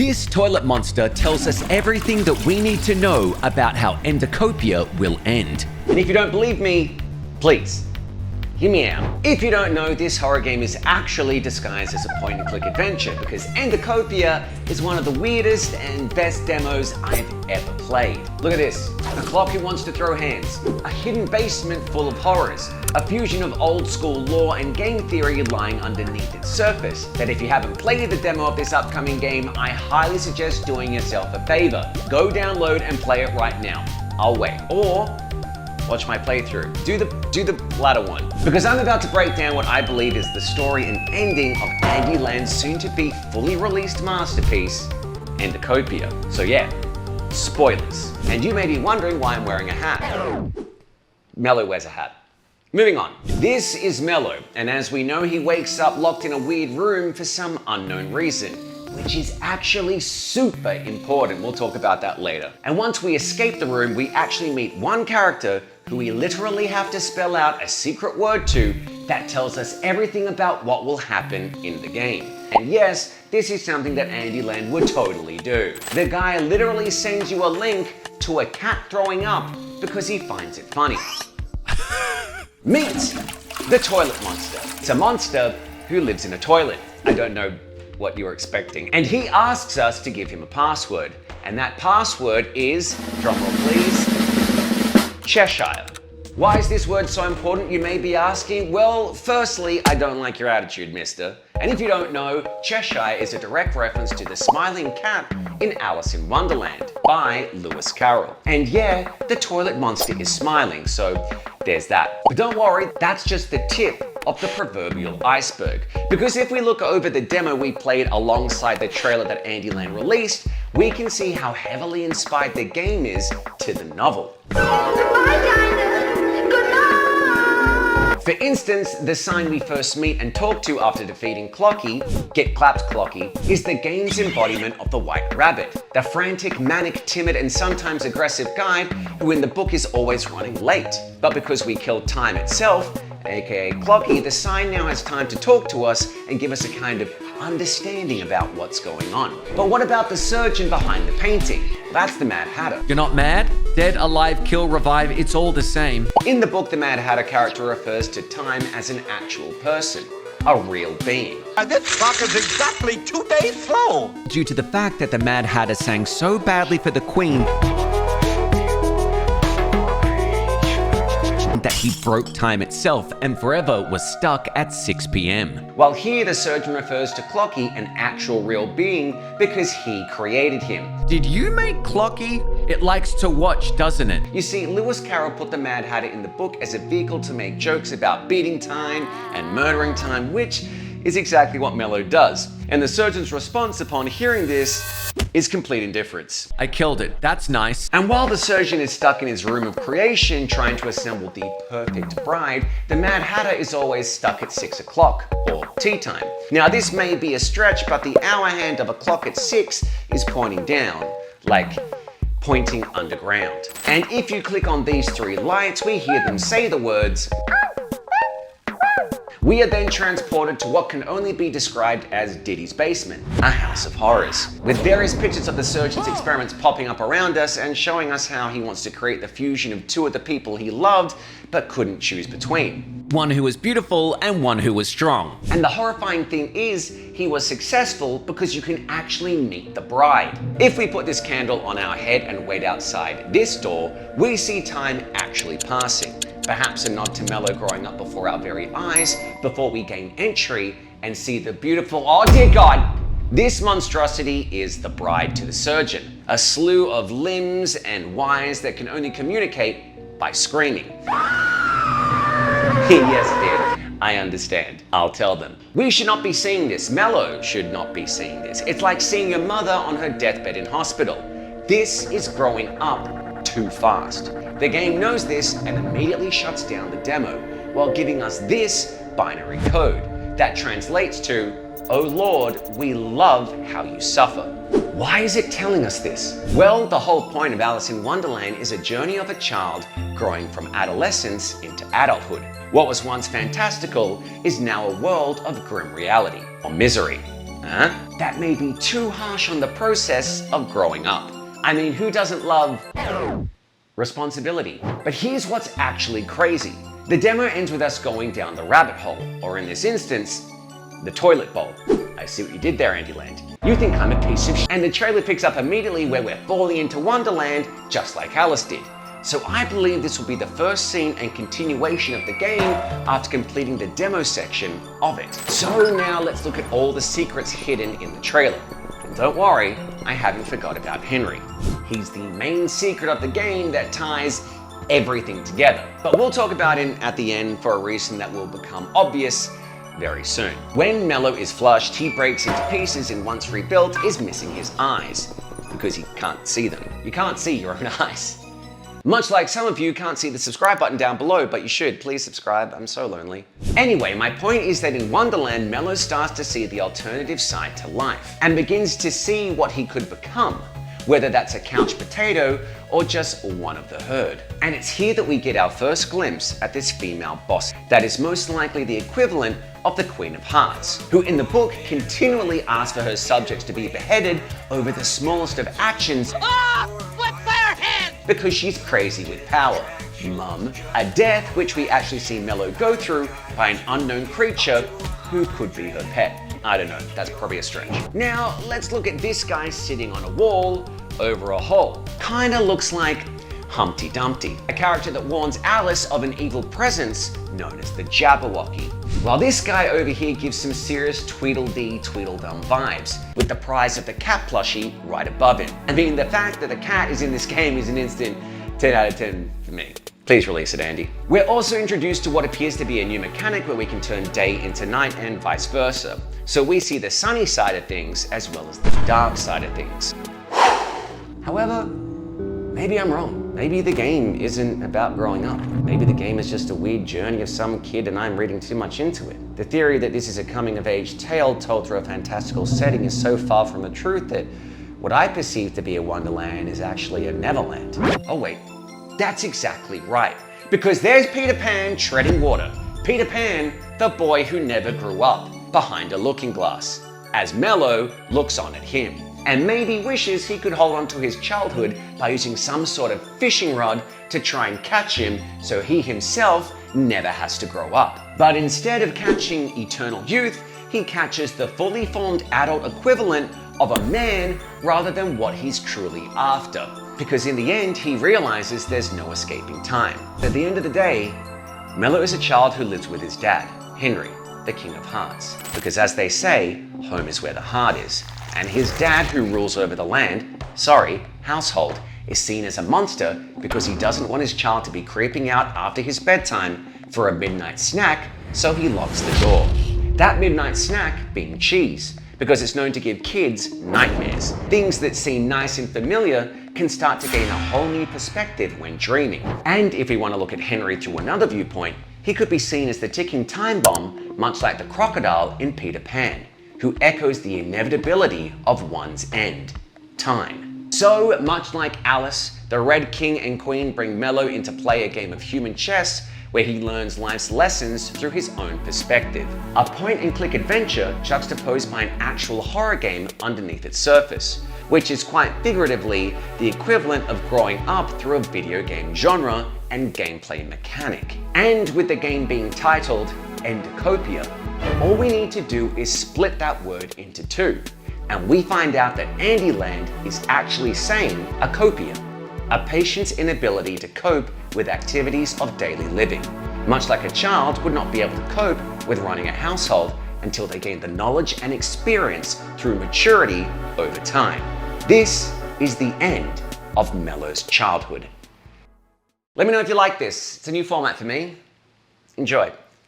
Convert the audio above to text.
This toilet monster tells us everything that we need to know about how Endacopia will end. And if you don't believe me, please, hear me out. If you don't know, this horror game is actually disguised as a point-and-click adventure because Endicopia is one of the weirdest and best demos I've ever played. Look at this. A clock who wants to throw hands. A hidden basement full of horrors. A fusion of old-school lore and game theory lying underneath its surface. That if you haven't played the demo of this upcoming game, I highly suggest doing yourself a favor. Go download and play it right now. I'll wait. Or watch my playthrough. Do the latter one. Because I'm about to break down what I believe is the story and ending of ANDYLAND's soon-to-be fully released masterpiece, Endicopia. So yeah, spoilers. And you may be wondering why I'm wearing a hat. Mellow wears a hat. Moving on. This is Mellow, and as we know, he wakes up locked in a weird room for some unknown reason, which is actually super important. We'll talk about that later. And once we escape the room, we actually meet one character who we literally have to spell out a secret word to that tells us everything about what will happen in the game. And yes, this is something that ANDYLAND would totally do. The guy literally sends you a link to a cat throwing up because he finds it funny. Meet the toilet monster. It's a monster who lives in a toilet. I don't know what you were expecting. And he asks us to give him a password. And that password is, drumroll please, Cheshire. Why is this word so important, you may be asking? Well, firstly, I don't like your attitude, mister. And if you don't know, Cheshire is a direct reference to the smiling cat in Alice in Wonderland by Lewis Carroll. And yeah, the toilet monster is smiling, so there's that. But don't worry, that's just the tip of the proverbial iceberg. Because if we look over the demo we played alongside the trailer that ANDYLAND released, we can see how heavily inspired the game is to the novel. For instance, the sign we first meet and talk to after defeating Clocky, Get Clapped Clocky, is the game's embodiment of the White Rabbit, the frantic, manic, timid, and sometimes aggressive guy who in the book is always running late. But because we killed time itself, aka Clocky, the sign now has time to talk to us and give us a kind of understanding about what's going on. But what about the surgeon behind the painting? That's the Mad Hatter. You're not mad? Dead, alive, kill, revive, it's all the same. In the book, the Mad Hatter character refers to time as an actual person, a real being. This clock is exactly 2 days slow. Due to the fact that the Mad Hatter sang so badly for the Queen that he broke time itself and forever was stuck at 6 p.m. While here the surgeon refers to Clocky, an actual real being, because he created him. Did you make Clocky? It likes to watch, doesn't it? You see, Lewis Carroll put the Mad Hatter in the book as a vehicle to make jokes about beating time and murdering time, which is exactly what Mellow does. And the surgeon's response upon hearing this is complete indifference. I killed it. That's nice. And while the surgeon is stuck in his room of creation trying to assemble the perfect bride, the Mad Hatter is always stuck at 6 o'clock, or tea time. Now this may be a stretch, but the hour hand of a clock at 6 is pointing down, like pointing underground. And if you click on these 3 lights, we hear them say the words. We are then transported to what can only be described as Diddy's basement, a house of horrors, with various pictures of the surgeon's experiments popping up around us and showing us how he wants to create the fusion of 2 of the people he loved but couldn't choose between. One who was beautiful and one who was strong. And the horrifying thing is, he was successful because you can actually meet the bride. If we put this candle on our head and wait outside this door, we see time actually passing. Perhaps a nod to Mellow growing up before our very eyes, before we gain entry and see the beautiful, oh dear God! This monstrosity is the bride to the surgeon, a slew of limbs and wires that can only communicate by screaming. Yes, dear, I understand. I'll tell them. We should not be seeing this. Mellow should not be seeing this. It's like seeing your mother on her deathbed in hospital. This is growing up too fast. The game knows this and immediately shuts down the demo while giving us this binary code that translates to, "Oh Lord, we love how you suffer." Why is it telling us this? Well, the whole point of Alice in Wonderland is a journey of a child growing from adolescence into adulthood. What was once fantastical is now a world of grim reality, or misery. That may be too harsh on the process of growing up. I mean, who doesn't love responsibility? But here's what's actually crazy. The demo ends with us going down the rabbit hole, or in this instance, the toilet bowl. I see what you did there, ANDYLAND. You think I'm a piece of shit. And the trailer picks up immediately where we're falling into Wonderland, just like Alice did. So I believe this will be the first scene and continuation of the game after completing the demo section of it. So now let's look at all the secrets hidden in the trailer. And don't worry, I haven't forgot about Henry. He's the main secret of the game that ties everything together. But we'll talk about him at the end for a reason that will become obvious very soon. When Mellow is flushed, he breaks into pieces and once rebuilt is missing his eyes because he can't see them. You can't see your own eyes. Much like some of you can't see the subscribe button down below, but you should. Please subscribe, I'm so lonely. Anyway, my point is that in Wonderland, Mellow starts to see the alternative side to life and begins to see what he could become, whether that's a couch potato or just one of the herd. And it's here that we get our first glimpse at this female boss that is most likely the equivalent of the Queen of Hearts, who in the book continually asks for her subjects to be beheaded over the smallest of actions because she's crazy with power. Mum, a death which we actually see Mellow go through by an unknown creature who could be her pet. I don't know, that's probably a stretch. Now, let's look at this guy sitting on a wall over a hole. Kinda looks like Humpty Dumpty, a character that warns Alice of an evil presence known as the Jabberwocky. While this guy over here gives some serious Tweedledee Tweedledum vibes, with the prize of the cat plushie right above him. I mean, the fact that the cat is in this game is an instant 10 out of 10 for me. Please release it, Andy. We're also introduced to what appears to be a new mechanic where we can turn day into night and vice versa. So we see the sunny side of things as well as the dark side of things. However, maybe I'm wrong. Maybe the game isn't about growing up. Maybe the game is just a weird journey of some kid and I'm reading too much into it. The theory that this is a coming-of-age tale told through a fantastical setting is so far from the truth that what I perceive to be a Wonderland is actually a Neverland. Oh wait, that's exactly right. Because there's Peter Pan treading water. Peter Pan, the boy who never grew up, behind a looking glass, as Mellow looks on at him, and maybe wishes he could hold on to his childhood by using some sort of fishing rod to try and catch him so he himself never has to grow up. But instead of catching eternal youth, he catches the fully formed adult equivalent of a man rather than what he's truly after. Because in the end, he realizes there's no escaping time. At the end of the day, Mellow is a child who lives with his dad, Henry, the King of Hearts. Because as they say, home is where the heart is. And his dad, who rules over the land, household, is seen as a monster because he doesn't want his child to be creeping out after his bedtime for a midnight snack, so he locks the door. That midnight snack being cheese, because it's known to give kids nightmares. Things that seem nice and familiar can start to gain a whole new perspective when dreaming. And if we want to look at Henry through another viewpoint, he could be seen as the ticking time bomb, much like the crocodile in Peter Pan, who echoes the inevitability of one's end, time. So, much like Alice, the Red King and Queen bring Mellow into play a game of human chess where he learns life's lessons through his own perspective. A point-and-click adventure juxtaposed by an actual horror game underneath its surface, which is quite figuratively the equivalent of growing up through a video game genre and gameplay mechanic. And with the game being titled Endacopia, all we need to do is split that word into two, and we find out that ANDYLAND is actually saying a copia, a patient's inability to cope with activities of daily living, much like a child would not be able to cope with running a household until they gain the knowledge and experience through maturity over time. This is the end of Mellow's childhood. Let me know if you like this. It's a new format for me. Enjoy.